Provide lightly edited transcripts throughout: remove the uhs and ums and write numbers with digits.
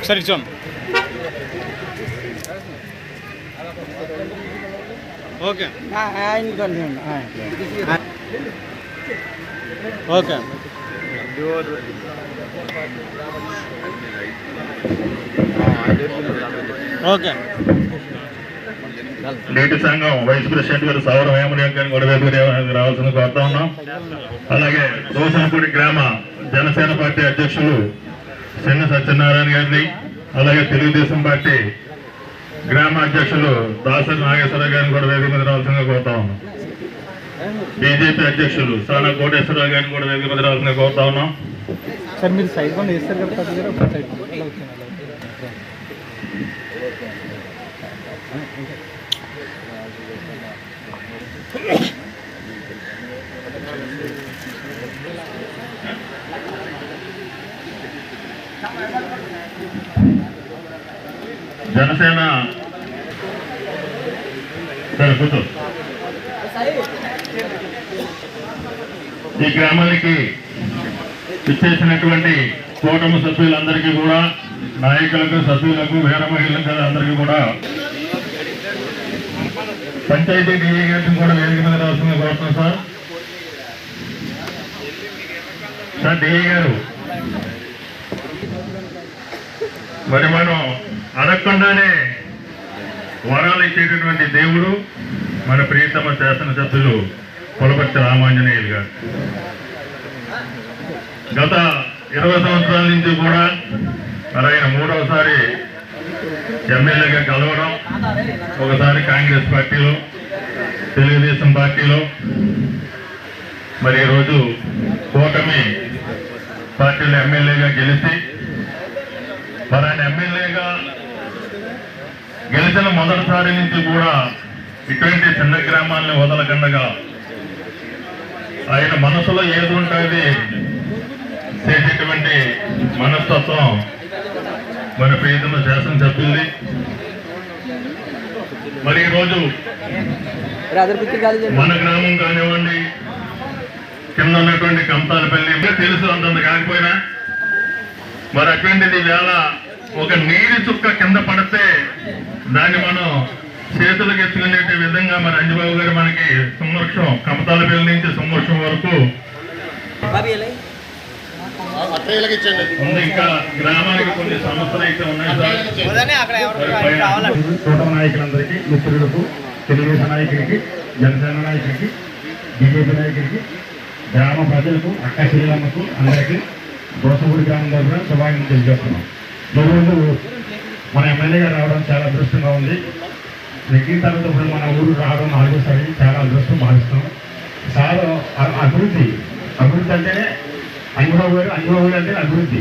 సరే చూడండి. Okay okay okay. నేటి సంఘం వైస్ ప్రెసిడెంట్ గారు సౌర వేమరేఖ గారిని కూడా వేదిక రావాల్సింది కోరుతా ఉన్నాం. అలాగే దోసనపూడి గ్రామ జనసేన పార్టీ అధ్యక్షులు చిన్న సత్యనారాయణ గారిని, అలాగే తెలుగుదేశం పార్టీ గ్రామ అధ్యక్షులు దాసరి నాగేశ్వర గారిని కూడా వేదిక మీద రావాల్సిందిగా కోరుతా ఉన్నాం. బీజేపీ అధ్యక్షులు సానా కోటేశ్వరరావు గారిని కూడా వేదిక మీద రావాల్సిందిగా కోరుతా ఉన్నాం. సార్ మీరు సైడ్ కొని వేస్తారు కదా, జనసేన సరే కూర్చో. ఈ గ్రామానికి ఇచ్చేసినటువంటి కూటమి సభ్యులందరికీ కూడా, నాయకులకు, సభ్యులకు, వీర మహిళలకు అందరికీ కూడా పంచాయతీ డిఏ గారిని కూడా వేదిక మీద రావాల్సింది కోరుతున్నాం. సార్ డిఏ గారు, మరి మనం అడగకుండానే వరాలు ఇచ్చేటటువంటి దేవుడు మన ప్రియతమ శాసనసభ్యులు పులపర్తి రామాంజనేయులు గారు. గత 20 సంవత్సరాల నుంచి కూడా మరి ఆయన 3వసారి ఎమ్మెల్యేగా కలవడం, ఒకసారి కాంగ్రెస్ పార్టీలో, తెలుగుదేశం పార్టీలో, మరి ఈరోజు కూటమి పార్టీలో ఎమ్మెల్యేగా గెలిచి, మరి ఆయన ఎమ్మెల్యేగా గెలిచిన మొదటిసారి నుంచి కూడా ఇటువంటి చిన్న గ్రామాలను వదలకుండగా ఆయన మనసులో ఏది ఉంటుంది చేసేటువంటి మనస్తత్వం మన ప్రియతమ శాసనసభ్యుల్ని. మరి ఈరోజు మన గ్రామం కానివ్వండి, కింద ఉన్నటువంటి కంతాలపల్లి తెలుసు, అంతంత కాకపోయినా మరి అటువంటిది వేళ ఒక నీటి చుక్క కింద పడితే దాన్ని మనం చేతులకు ఎత్తుకునే విధంగా మరి అంజబాబు గారు మనకి సంవత్సరం కమతాలపల్లి నుంచి సంవత్సరం వరకు ఇంకా గ్రామానికి కొన్ని సమస్యలు అయితే ఉన్నాయి సార్. కూటమి నాయకులందరికీ, మిత్రులకు, తెలుగుదేశం నాయకుడికి, జనసేన నాయకుడికి, బీజేపీ నాయకుడికి, గ్రామ ప్రజలకు, అక్క చెల్లెమ్మకు అందరికీ దోసపూడి గ్రామం తరఫున శుభాకాంక్షలు తెలియజేస్తున్నాం. ఈరోజు మన ఎమ్మెల్యే గారు రావడం చాలా అదృష్టంగా ఉంది. నెగ్గిన తర్వాత ఇప్పుడు మన ఊరు రావడం 4వసారి చాలా అదృష్టం భావిస్తున్నాం. చాలా అభివృద్ధి అంటేనే అంజబాబు గారు అంటే అభివృద్ధి.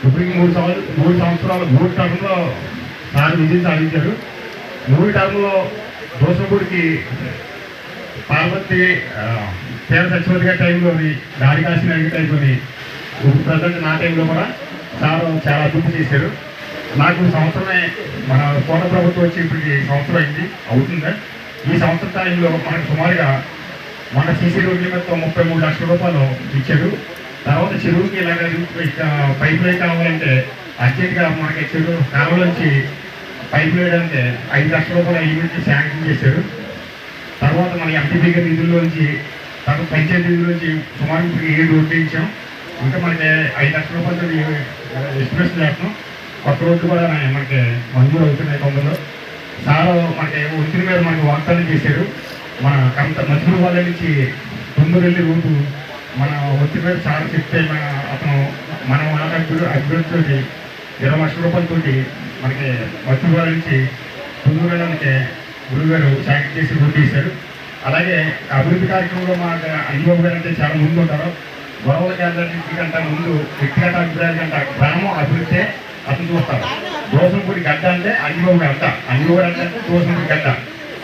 ఇప్పటికి 3 సంవత్సరాలు 3 టర్మ్లో సార్ విజయం సాధించారు. 3 టర్మ్లో దోసపూడికి పార్వతి పేద సచివతి గారి టైంలోని, దాడి కాసిన టైంలోని, ప్రజెంట్ నా టైంలో కూడా సార్ చాలా అభివృద్ధి చేశారు. నాకు సంవత్సరమే మన కోట ప్రభుత్వం వచ్చి ఇప్పటికి సంవత్సరం అయింది అవుతుందా. ఈ సంవత్సరం టైంలో మనకు సుమారుగా మన సీసీ రోడ్ల మీద 33 లక్షల రూపాయలు ఇచ్చారు. తర్వాత చెరువుకి ఇలాగ పైప్ లైన్ కావాలంటే అర్జెంట్గా మనకి చెరువు కాలువ నుంచి పైప్ వేయడానికి 5 లక్షల రూపాయలు లిమిట్ శాంక్షన్ చేశారు. తర్వాత మన ఎంపీపీ గారి నిధుల్లోంచి, తర్వాత పంచాయతీ నిధుల్లోంచి సుమారు 7 రోడ్లు ఇచ్చాం. ఇంకా మనకి 5 లక్షల రూపాయలతో ఎక్స్ప్రెస్ చేస్తాం. కొత్త రోడ్లు కూడా మనకి మంజూరు అవుతున్నాయి. తొందరలో సార్ మనకి ఒంటి మీద మనకి వాగ్దానం చేశారు. మన మధ్యలో వాళ్ళ నుంచి తొందరెల్లి రూటు మన ఒంటి మీద చాలా చెప్తే అతను మన అభివృద్ధితో 20 లక్షల రూపాయలతో మనకి మధ్యలో వాళ్ళ నుంచి తొందర వెళ్ళడానికి గురుగారు శాంక్షన్ చేసి రూట్ చేశారు. అలాగే అభివృద్ధి కార్యక్రమంలో మన అంజబాబు గారు అంటే చాలా ముందు ఉంటారు. గొడవల కేంద్రానికి కంటే ముందు వ్యక్తిగత అభిప్రాయాల కంటే గ్రామం అభివృద్ధి అతను చూస్తారు. దోసంపూడి గడ్డ అంటే అంజబాబు గారు అంట, అంజబాబు గారు అంటే దోసంపూడి గడ్డ.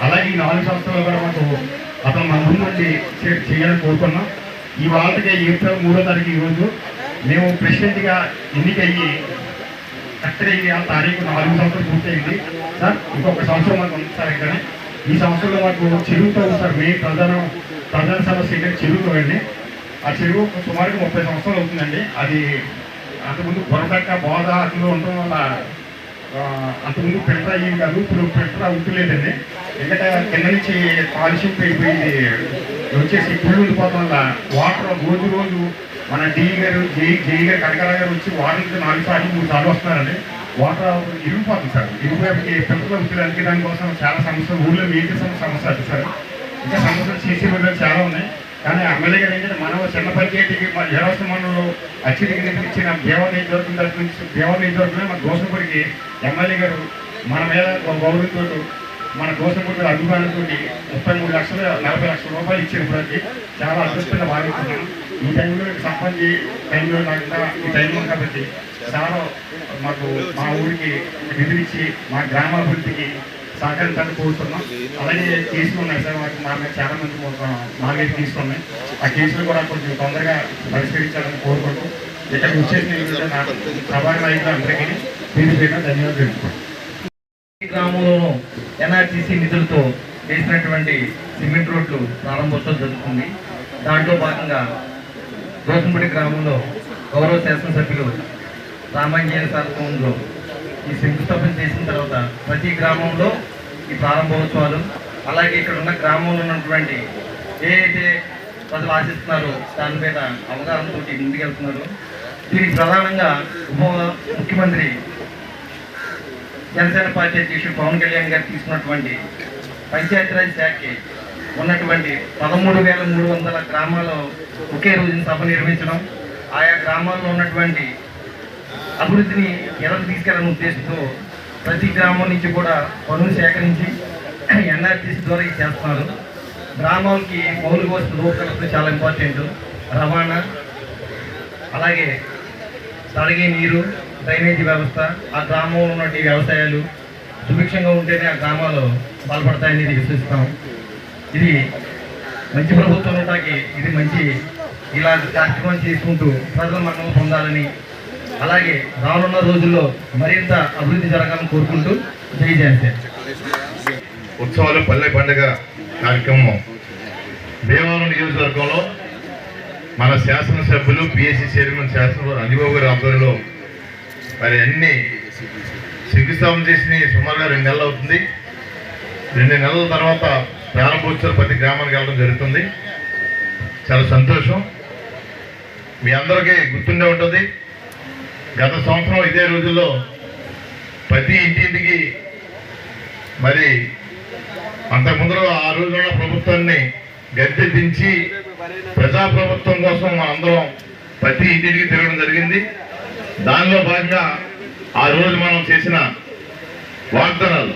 అలాగే ఈ 4 సంవత్సరాలు కూడా మాకు అతను మన ముందు నుండి చేయాలని కోరుకున్నాం. ఈ వాళ్ళకి ఏప్రిల్ 3వ తారీఖు ఈరోజు మేము ప్రెసిడెంట్గా ఎన్నికయ్యి కరెక్ట్గా ఆ తారీఖు 4 సంవత్సరాలు పూర్తయింది సార్. ఇంకొక సంవత్సరం మాకు ఉంది సార్. ఇక్కడ ఈ సంవత్సరంలో మాకు చెరువుతో సార్ మెయిన్ ప్రధాన సమస్య ఇక్కడ చెరువుతో అండి. ఆ చెరువు సుమారుగా 30 సంవత్సరాలు అవుతుందండి. అది అంతకుముందు బొరదక్క బోధ అట్లు ఉండటం వల్ల అంతకుముందు ఫిల్టర్ అయ్యేది కాదు, ఇప్పుడు ఫిల్టర్ అవుతులేదండి. ఎందుకంటే కింద నుంచి కాలుష్యం పెరిగిపోయింది వచ్చేసి పుళ్ళు ఉండిపోవడం వల్ల వాటర్ రోజు మన జేఈ గారు కనకాల గారు వచ్చి వారానికి 4 సార్లు 3 సార్లు వస్తున్నారండి. వాటర్ ఇరిగిపోతుంది సార్. ఇరిగిపోయి ఫిల్టర్ అవుతుంది. దానికోసం చాలా సమస్యలు ఊళ్ళో వెహికల్స్ సమస్య అది సార్. ఇంకా సమస్యలు సీసీ రోడ్లు చాలా ఉన్నాయి. కానీ ఎమ్మెల్యే గారు ఏంటంటే మనం చిన్న పంచాయతీకి మన జలవస్థ మండలంలో అచ్చిడికి ఇచ్చిన దేవర్ నియోజకవర్గంలో మన గోసంపూడికి ఎమ్మెల్యే గారు మన మీద గౌరవంతో మన గోసంపూడి అభిమానులతో 33 లక్షలు 40 లక్షల రూపాయలు ఇచ్చినప్పటికీ చాలా అదృష్టంగా భావిస్తున్నాను. ఈ టైంలో సంపంచి టైంలో నాకు ఈ టైంలో కాబట్టి చాలా మాకు మా ఊరికి నిధులు ఇచ్చి మా గ్రామాభివృద్ధికి సహకరించాలని కోరుతున్నాం. అలాగే కేసులు ఉన్నాయి సార్, మా మీద చాలా మంది మా మీద కేసులు ఉన్నాయి. ఆ కేసులు కూడా కొంచెం తొందరగా పరిష్కరించాలని కోరుకుంటూ ఇక్కడికి వచ్చేసిన సభా నాయకులు అందరికీ పేరు ధన్యవాదాలు. గ్రామంలోనూ ఎన్ఆర్టీసీ నిధులతో వేసినటువంటి సిమెంట్ రోడ్లు ప్రారంభోత్సవం జరుగుతుంది. దాంట్లో భాగంగా గోసంపూడి గ్రామంలో గౌరవ శాసనసభ్యులు రామాంజనేయ సారథ్యంలో ఈ శంకుస్థాపన చేసిన తర్వాత ప్రతి గ్రామంలో ఈ ప్రారంభోత్సవాలు, అలాగే ఇక్కడ ఉన్న గ్రామంలో ఉన్నటువంటి ఏదైతే ప్రజలు ఆశిస్తున్నారో దాని మీద అవగాహనతో ముందుకెళ్తున్నారు. దీనికి ప్రధానంగా ఉప ముఖ్యమంత్రి జనసేన పార్టీ అధ్యక్షుడు పవన్ కళ్యాణ్ గారు తీసుకున్నటువంటి పంచాయతీరాజ్ శాఖకి ఉన్నటువంటి 13,300 గ్రామాల్లో ఒకే రోజున సభ నిర్వహించడం, ఆయా గ్రామాల్లో ఉన్నటువంటి అభివృద్ధిని ఎలా తీసుకెళ్లాలనే ఉద్దేశంతో ప్రతి గ్రామం నుంచి కూడా పనులు సేకరించి ఎన్ఆర్టీసీ ద్వారా ఇది చేస్తున్నారు. గ్రామాలకి మౌలిక వసతులు రూపకల్పన చాలా ఇంపార్టెంట్. రవాణా, అలాగే తాగే నీరు, డ్రైనేజీ వ్యవస్థ, ఆ గ్రామంలో ఉన్నటువంటి వ్యవసాయాలు సుభిక్షంగా ఉంటేనే ఆ గ్రామాలు బలపడతాయనేది విశ్వసిస్తాం. ఇది మంచి ప్రభుత్వం ఉండటానికి ఇది మంచి ఇలాంటి కార్యక్రమం చేసుకుంటూ ప్రజల మన్నన పొందాలని, అలాగే రానున్న రోజుల్లో మరింత అభివృద్ధి జరగాలని కోరుకుంటూ జై జనసేన. ఉత్సవాలు పల్లె పండుగ కార్యక్రమం భీమవరం నియోజకవర్గంలో మన శాసనసభ్యులు పిఎస్సి చైర్మన్ శాసనసభ్యులు అంజబాబు గారి ఆధ్వర్యంలో మరి అన్ని శంకుస్థాపన చేసి సుమారుగా 2 నెలలు అవుతుంది. 2 నెలల తర్వాత ప్రారంభోత్సవాలు ప్రతి గ్రామానికి వెళ్ళడం జరుగుతుంది. చాలా సంతోషం. మీ అందరికీ గుర్తుండే ఉంటుంది, గత సంవత్సరం ఇదే రోజుల్లో ప్రతి ఇంటింటికి మరి అంతకుముందు ఆ రోజుల్లో ప్రభుత్వాన్ని గద్దె దించి ప్రజాప్రభుత్వం కోసం మనందరం ప్రతి ఇంటింటికి తిరగడం జరిగింది. దానిలో భాగంగా ఆ రోజు మనం చేసిన వాగ్దానాలు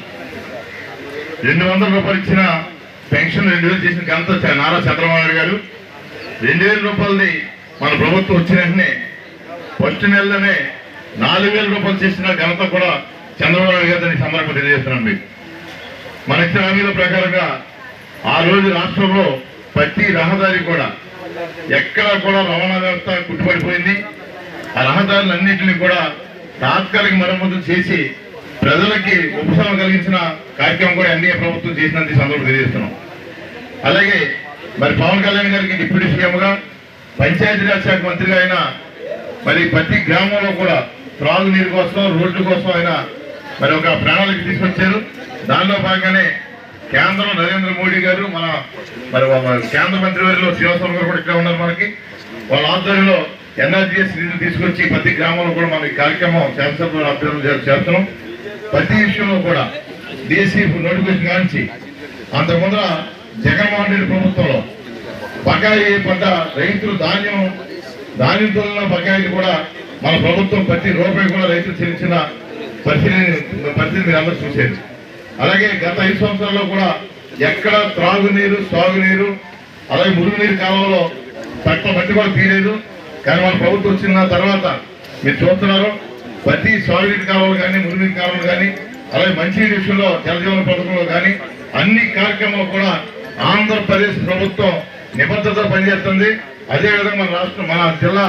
200 రూపాయలు ఇచ్చిన పెన్షన్ 2000 చేసిన ఘనత నారా చంద్రబాబు నాయుడు గారు. 2000 రూపాయలది మన ప్రభుత్వం వచ్చిన వెంటనే ఫస్ట్ నెలలోనే 4000 రూపాయలు చేసిన ఘనత కూడా చంద్రబాబు నాయుడు గారు దాన్ని సందర్భంగా తెలియజేస్తున్నాను మీకు. మన ఇచ్చిన హామీల ప్రకారంగా ఆ రోజు రాష్ట్రంలో ప్రతి రహదారి కూడా ఎక్కడ కూడా రవాణా వ్యవస్థ కుట్టుపడిపోయింది. ఆ రహదారులన్నింటినీ కూడా తాత్కాలిక మరమ్మతులు చేసి ప్రజలకి ఉపశమనం కలిగించిన కార్యక్రమం కూడా ఎన్డీఏ ప్రభుత్వం చేసినందుకు సందర్భంగా తెలియజేస్తున్నాం. అలాగే మరి పవన్ కళ్యాణ్ గారికి డిప్యూటీ సీఎంగా పంచాయతీరాజ్ శాఖ మంత్రిగా అయినా మరి ప్రతి గ్రామంలో కూడా త్రాగునీరు కోసం రోడ్ల కోసం ఆయన మరి ఒక ప్రణాళిక తీసుకొచ్చారు. దానిలో భాగంగానే కేంద్రం నరేంద్ర మోడీ గారు మరి కేంద్ర మంత్రి వారిలో శ్రీనివాసరావు గారు కూడా ఇక్కడ ఉన్నారు. మనకి వాళ్ళ ఆధ్వర్యంలో ఎన్ఆర్జీఎస్ నిధులు తీసుకొచ్చి ప్రతి గ్రామంలో కూడా మనం ఈ కార్యక్రమం శాసనసభలో అభ్యర్థన చేస్తున్నాం. ప్రతి విషయంలో కూడా డిఎస్సీ నోటిఫికేషన్ కానించి అంతకుముందు జగన్మోహన్ రెడ్డి ప్రభుత్వంలో బకాయి పడ్డ రైతులు ధాన్యంతో బకాయిలు కూడా మన ప్రభుత్వం ప్రతి రూపాయి కూడా రైతులు చెల్లించిన పరిస్థితి మీరు అందరూ చూసేది. అలాగే గత 5 సంవత్సరాల్లో కూడా ఎక్కడ త్రాగునీరు సాగునీరు అలాగే మురుగునీరు కాలంలో బట్టి కూడా తీయలేదు. కానీ మన ప్రభుత్వం వచ్చిన తర్వాత మీరు చూస్తున్నారు ప్రతి సాగునీటి కాలువలు కానీ మురుగునీటి కాలువలు కానీ అలాగే మంచినీటి విషయంలో జలజీవన పథకంలో కానీ అన్ని కార్యక్రమాలు కూడా ఆంధ్రప్రదేశ్ ప్రభుత్వం నిబద్ధతతో పనిచేస్తుంది. అదేవిధంగా మన రాష్ట్రం మన జిల్లా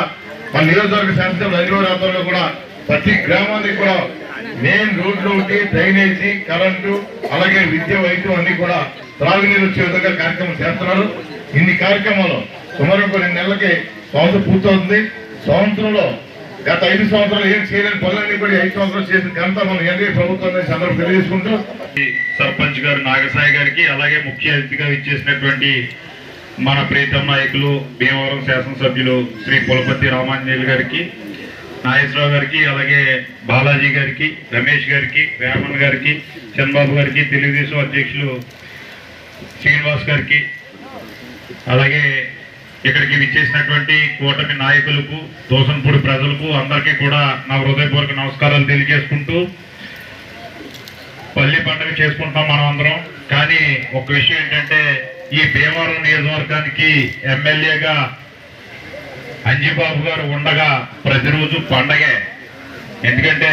మన నియోజకవర్గ శాసనసభ హైదరాబాద్లో కూడా ప్రతి గ్రామానికి కూడా మెయిన్ రోడ్లు ఒకటి డ్రైనేజీ కరెంటు అలాగే విద్య వైద్యం అన్ని కూడా త్రాగునీరు వచ్చే విధంగా కార్యక్రమం చేస్తున్నారు. ఇన్ని కార్యక్రమాలు సుమారు 2 నెలలకి సంవత్సరం పూర్తవుతుంది. సంవత్సరంలో గత 5 సంవత్సరాలు ఏం చేయలేని పనులన్నీ కూడా 5 సంవత్సరాలు చేసిన ఘనత మన ఎన్డీఏ ప్రభుత్వం సందర్భం తెలియజేసుకుంటూ సర్పంచ్ గారు నాగసాయి గారికి, అలాగే ముఖ్య అతిథిగా ఇచ్చేసినటువంటి మన ప్రీతం నాయకులు భీమవరం శాసనసభ్యులు శ్రీ పులపతి రామాంజనేయులు గారికి, నాగేశ్వరరావు గారికి, అలాగే బాలాజీ గారికి, రమేష్ గారికి, వేమన్ గారికి, చంద్రబాబు గారికి, తెలుగుదేశం అధ్యక్షులు శ్రీనివాస్ గారికి, అలాగే ఇక్కడికి విచ్చేసినటువంటి కూటమి నాయకులకు, దోసనపూడి ప్రజలకు అందరికీ కూడా నా హృదయపూర్వక నమస్కారాలు తెలియజేసుకుంటూ, పల్లి పండుగ చేసుకుంటాం మనం అందరం. కానీ ఒక విషయం ఏంటంటే, ఈ భీమవరం నియోజకవర్గానికి ఎమ్మెల్యేగా అంజిబాబు గారు ఉండగా ప్రతిరోజు పండగే. ఎందుకంటే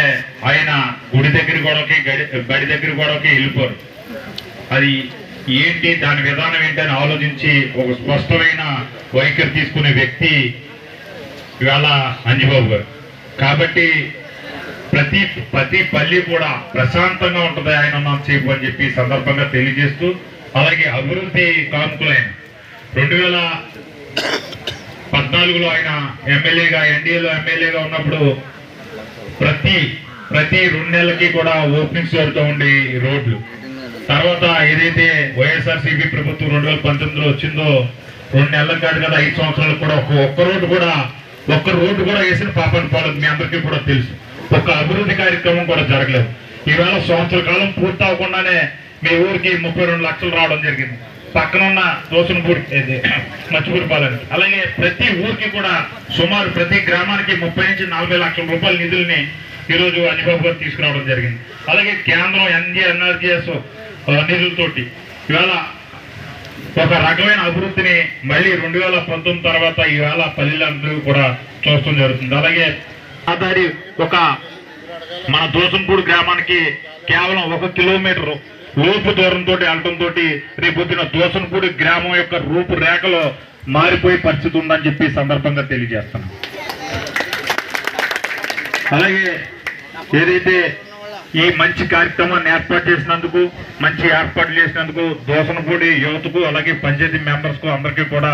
ఆయన గుడి దగ్గర గొడవకి, బడి దగ్గర గొడవకి వెళ్ళిపోరు. అది ఏంటి, దాని విధానం ఏంటి అని ఆలోచించి ఒక స్పష్టమైన వైఖరి తీసుకునే వ్యక్తి ఇవాళ అంజిబాబు గారు. కాబట్టి ప్రతి పల్లి కూడా ప్రశాంతంగా ఉంటుంది ఆయన ఉన్నంతసేపు అని చెప్పి సందర్భంగా తెలియజేస్తూ, అలాగే అభివృద్ధి కానుకులైన 2014లో ఆయన ఎమ్మెల్యేగా, ఎన్డీఏలో ఎమ్మెల్యేగా ఉన్నప్పుడు ప్రతి 2 నెలలకి కూడా ఓపెనింగ్స్ జరుగుతూ ఉండే రోడ్లు. తర్వాత ఏదైతే వైఎస్ఆర్సీపీ ప్రభుత్వం 2019లో వచ్చిందో 2 నెలల కాదు కదా, 5 సంవత్సరాలు కూడా ఒక్క రోడ్డు కూడా వేసిన పాపని పోలేదు. మీ అందరికీ కూడా తెలుసు. ఒక అభివృద్ధి కార్యక్రమం కూడా జరగలేదు. ఈవేళ సంవత్సర కాలం పూర్తి అవ్వకుండానే మీ ఊరికి 32 లక్షలు రావడం జరిగింది. పక్కన ఉన్న దోసనపూడి మచ్చిపూడిపాలెంకి, అలాగే ప్రతి ఊరికి కూడా సుమారు ప్రతి గ్రామానికి 30 నుంచి 40 లక్షల రూపాయల నిధుల్ని ఈరోజు అంజిబాబు గారు తీసుకురావడం జరిగింది. అలాగే కేంద్రం ఎన్ఆర్జీఎస్ నిధులతోటి ఇవాళ ఒక రకమైన అభివృద్ధిని మళ్ళీ 2019 తర్వాత ఈవేళ పల్లెలందరూ కూడా చూడటం జరుగుతుంది. అలాగే దారి ఒక మన దోసనపూడి గ్రామానికి కేవలం 1 కిలోమీటర్ లోపు దూరంతో వెళ్ళడంతో రేపొద్దున దోసనపూడి గ్రామం యొక్క రూపురేఖలో మారిపోయే పరిస్థితి ఉందని చెప్పి సందర్భంగా తెలియజేస్తాను. అలాగే ఏదైతే ఈ మంచి కార్యక్రమాన్ని ఏర్పాటు చేసినందుకు దోసనపూడి యువతకు, అలాగే పంచాయతీ మెంబర్స్ కు అందరికీ కూడా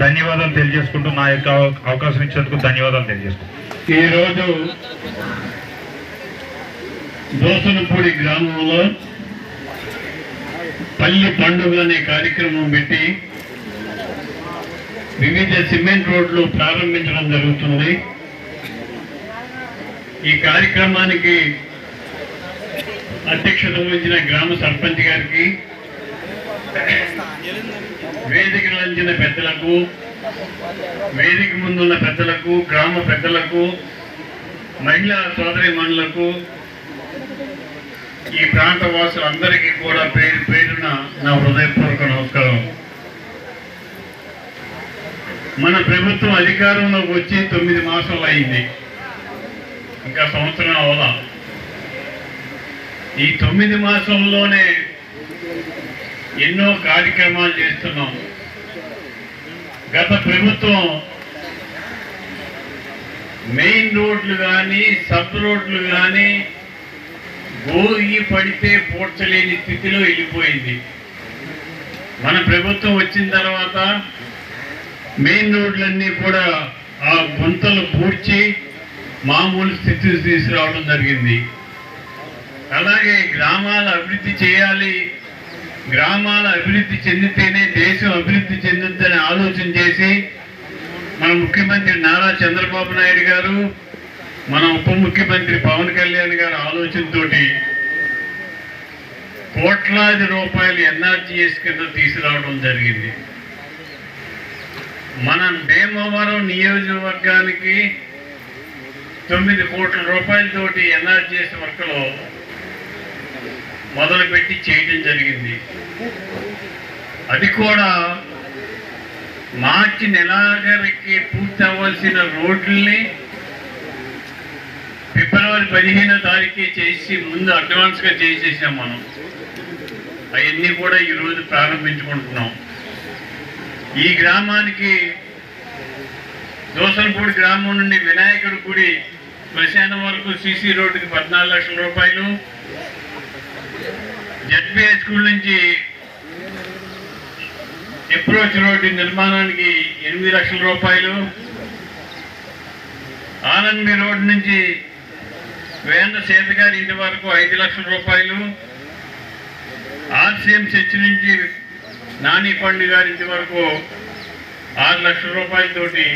ధన్యవాదాలు తెలియజేసుకుంటూ, నా యొక్క అవకాశం ఇచ్చేందుకు ధన్యవాదాలు తెలియజేసుకుంటాను. ఈరోజు దోసనపూడి గ్రామంలో పల్లి పండుగ అనే కార్యక్రమం పెట్టి వివిధ సిమెంట్ రోడ్లు ప్రారంభించడం జరుగుతుంది. ఈ కార్యక్రమానికి అధ్యక్షత వహించిన గ్రామ సర్పంచ్ గారికి, వేదిక నంచిన పెద్దలకు, వేదిక ముందున్న పెద్దలకు, గ్రామ పెద్దలకు, మహిళా సోదరీమణులకు, ఈ ప్రాంత వాసులందరికీ కూడా పేరు పేరున నా హృదయపూర్వక నమస్కారం. మన ప్రభుత్వం అధికారంలోకి వచ్చి 9 మాసాలు అయింది, ఇంకా సంవత్సరం అవలా. ఈ 9 మాసంలోనే ఎన్నో కార్యక్రమాలు చేస్తున్నాం. గత ప్రభుత్వం మెయిన్ రోడ్లు కానీ, సబ్ రోడ్లు కానీ గోయి పడితే పూడ్చలేని స్థితిలో వెళ్ళిపోయింది. మన ప్రభుత్వం వచ్చిన తర్వాత మెయిన్ రోడ్లన్నీ కూడా ఆ గుంతలు పూడ్చి మామూలు స్థితికి తీసుకురావడం జరిగింది. అలాగే గ్రామాల అభివృద్ధి చేయాలి, గ్రామాల అభివృద్ధి చెందితేనే దేశం అభివృద్ధి చెందుతుందని ఆలోచన చేసి మన ముఖ్యమంత్రి నారా చంద్రబాబు నాయుడు గారు, మన ఉప ముఖ్యమంత్రి పవన్ కళ్యాణ్ గారి ఆలోచనతోటి కోట్లాది రూపాయలు ఎన్ఆర్జీఎస్ కింద తీసుకురావడం జరిగింది. మన భీమవరం నియోజకవర్గానికి 9 కోట్ల రూపాయలతోటి ఎన్ఆర్జీఎస్ వర్క్లో మొదలుపెట్టి చేయడం జరిగింది. అది కూడా మార్చి నెలాఖరికి పూర్తి అవ్వాల్సిన రోడ్లని ఫిబ్రవరి 15వ తారీఖు చేసి ముందు అడ్వాన్స్గా చేసేసాం మనం. అవన్నీ కూడా ఈరోజు ప్రారంభించుకుంటున్నాం. ఈ గ్రామానికి దోసనపూడి గ్రామం నుండి వినాయకుడి గుడి శ్మశానం వరకు సీసీ రోడ్డుకి 14 లక్షల రూపాయలు, జడ్పీహెచ్ స్కూల్ నుంచి అప్రోచ్ రోడ్డు నిర్మాణానికి 8 లక్షల రూపాయలు, ఆనంద్ రోడ్డు నుంచి వేంద్ర సీత గారి ఇంటి వరకు 5 లక్షల రూపాయలు, ఆర్సీఎం చర్చి నుంచి నాని పండు గారి ఇంటి వరకు 6 లక్షల రూపాయలతోటి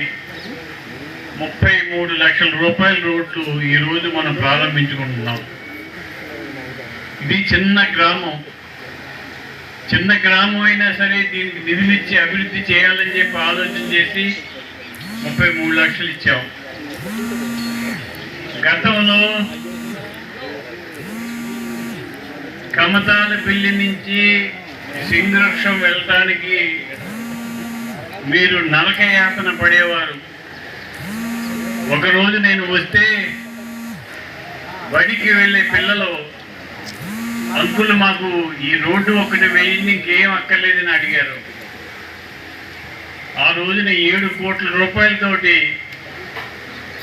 33 లక్షల రూపాయల రోడ్లు ఈరోజు మనం ప్రారంభించుకుంటున్నాం. ఇది చిన్న గ్రామం అయినా సరే దీనికి నిధులు ఇచ్చి అభివృద్ధి చేయాలని చెప్పి ఆలోచన చేసి 33 లక్షలు ఇచ్చాం. గతంలో కమతాలపల్లి నుంచి సింగవృక్షం వెళ్ళటానికి మీరు నరకయాతన పడేవారు. ఒకరోజు నేను వస్తే బడికి వెళ్ళే పిల్లలు, అంకులు మాకు ఈ రోడ్డు ఒకటి వేయింది, ఇంకేం అక్కర్లేదని అడిగారు. ఆ రోజున 7 కోట్ల రూపాయలతోటి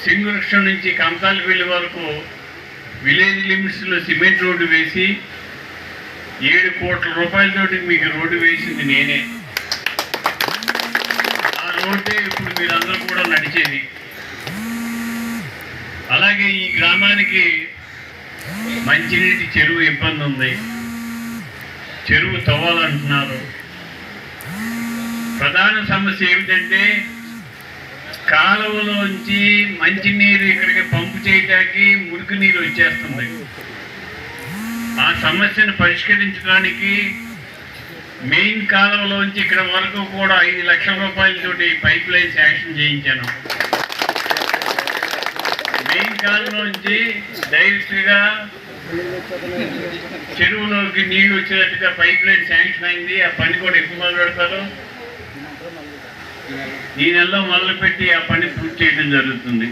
సింగవృక్షం నుంచి కమతాలపల్లి వరకు విలేజ్ లిమిట్స్లో సిమెంట్ రోడ్డు వేసి 7 కోట్ల రూపాయలతోటి మీకు రోడ్డు వేసింది నేనే. ఆ రోడ్డే ఇప్పుడు మీరందరూ కూడా నడిచేది. అలాగే ఈ గ్రామానికి మంచినీటి చెరువు ఇబ్బంది ఉంది, చెరువు తవ్వాలంటున్నారు. ప్రధాన సమస్య ఏమిటంటే కాలువలోంచి మంచినీరు ఇక్కడికి పంపు చేయడానికి మురికి నీరు వచ్చేస్తుంది. ఆ సమస్యను పరిష్కరించడానికి మెయిన్ కాలువలోంచి ఇక్కడ వరకు కూడా 5 లక్షల రూపాయలతోటి పైప్ లైన్ శాంక్షన్ చేయించాను. మెయిన్ కాలువలోంచి డైరెక్ట్గా చెరువులోకి నీళ్లు వచ్చేటట్టుగా పైప్ లైన్ శాంక్షన్ అయింది. ఆ పని కూడా ఎప్పుడు మొదలు పెడతారు? ఈ నెలలో మొదలుపెట్టి ఆ పని పూర్తి చేయడం జరుగుతుంది.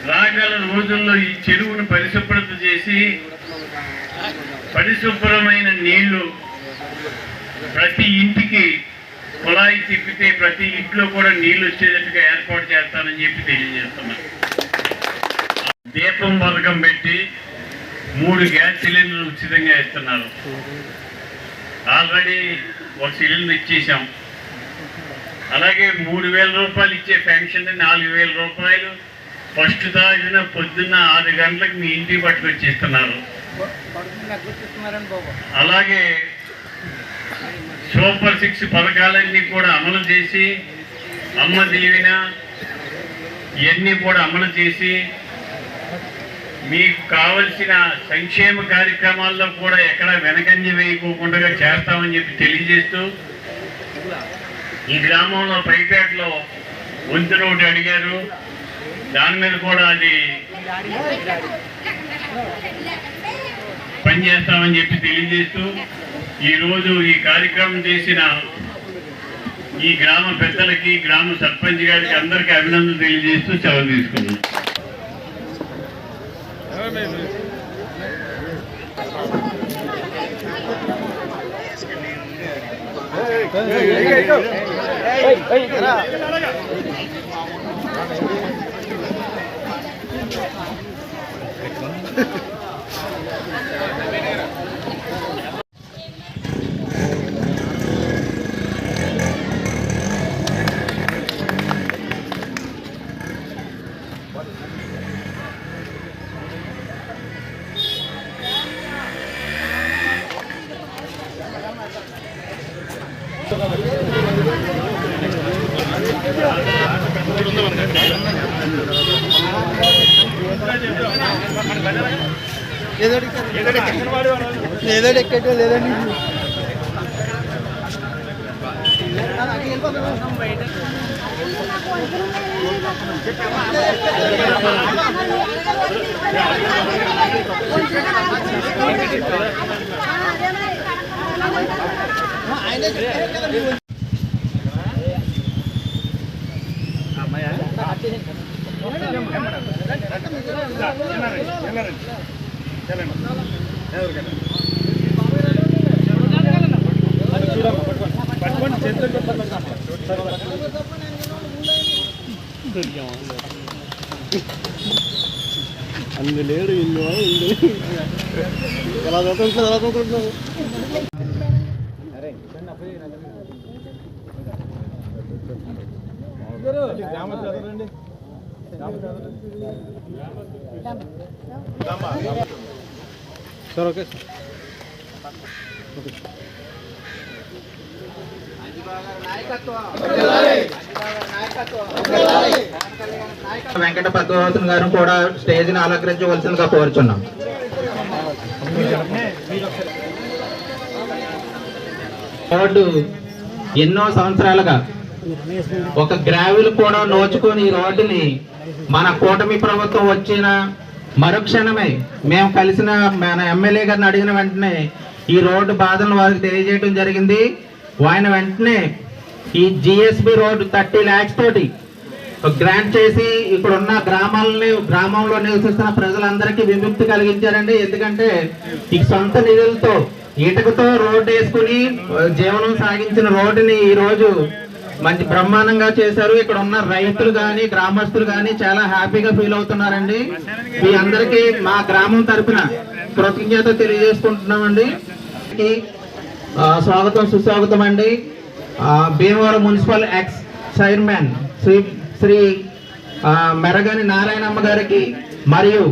రాగల రోజుల్లో ఈ చెరువును పరిశుభ్రత చేసి పరిశుభ్రమైన నీళ్లు ప్రతి ఇంటికి కుళాయి తిప్పితే ప్రతి ఇంట్లో కూడా నీళ్లు వచ్చేటట్టుగా ఏర్పాటు చేస్తానని చెప్పి తెలియజేస్తున్నాను. దీపం పథకం పెట్టి 3 గ్యాస్ సిలిండర్లు ఉచితంగా ఇస్తున్నారు. ఆల్రెడీ ఒక సిలిండర్ ఇచ్చేసాం. అలాగే 3,000 రూపాయలు ఇచ్చే పెన్షన్ 4,000 రూపాయలు ఫస్ట్ తారీఖున పొద్దున్న 6 గంటలకు మీ ఇంటికి పట్టుకొచ్చిస్తున్నారు. అలాగే సూపర్ 6 పథకాలన్నీ కూడా అమలు చేసి, అమ్మ దీవెన ఇవన్నీ కూడా అమలు చేసి మీకు కావలసిన సంక్షేమ కార్యక్రమాల్లో కూడా ఎక్కడ వెనకంజ వేయకోకుండా చేస్తామని చెప్పి తెలియజేస్తూ, ఈ గ్రామంలో పైపేటలో వంతు రోడ్డు అడిగారు, దాని మీద కూడా అది పనిచేస్తామని చెప్పి తెలియజేస్తూ, ఈరోజు ఈ కార్యక్రమం చేసిన ఈ గ్రామ పెద్దలకి, గ్రామ సర్పంచ్ గారికి అందరికీ అభినందనలు తెలియజేస్తూ సెలవు తీసుకున్నాను. ఏదో ఎక్కటో లేదండి. అందులేడు ఇల్లు ఎలా చదువుకుంటున్నావు? సార్ ఓకే వెంకట పద్మావతం గారు కూడా స్టేజ్ని అలంకరించవలసిందిగా కోరుచున్నాం. రోడ్డు ఎన్నో సంవత్సరాలుగా ఒక గ్రావెల్ కూడా నోచుకొని ఈ రోడ్డుని మన కూటమి ప్రభుత్వం వచ్చిన మరుక్షణమే మేము కలిసిన మన ఎమ్మెల్యే గారిని అడిగిన వెంటనే ఈ రోడ్డు బాధలను వారికి తెలియజేయడం జరిగింది. ఆయన వెంటనే ఈ జిఎస్బి రోడ్డు 30 lakhs తోటి గ్రాంట్ చేసి ఇక్కడ ఉన్న గ్రామంలో నివసిస్తున్న ప్రజలందరికీ విముక్తి కలిగించారండి. ఎందుకంటే ఈ సొంత నిధులతో ఇటుకతో రోడ్డు వేసుకుని జీవనం సాగించిన రోడ్డుని ఈ రోజు మంచి బ్రహ్మాండంగా చేశారు. ఇక్కడ ఉన్న రైతులు కానీ గ్రామస్తులు కానీ చాలా హ్యాపీగా ఫీల్ అవుతున్నారండి. మీ అందరికీ మా గ్రామం తరఫున కృతజ్ఞత తెలియజేసుకుంటున్నామండి. స్వాగతం సుస్వాగతం అండి. Bhimavaram municipal ex chairman Shri Meragani Narayanamma గారికి మరియు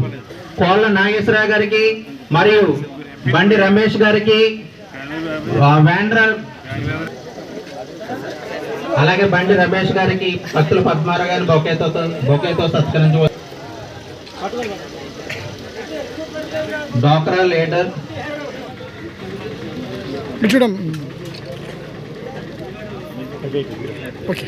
కోళ్ళ నాగేశ్వరరావు గారికి మరియు బండి రమేష్ గారికి అలాగే బండి రమేష్ గారికి భక్తుల పద్మారావు గారిని బొకేతో సత్కరించవచ్చు. డాక్రా లీడర్ చూడం ఓకే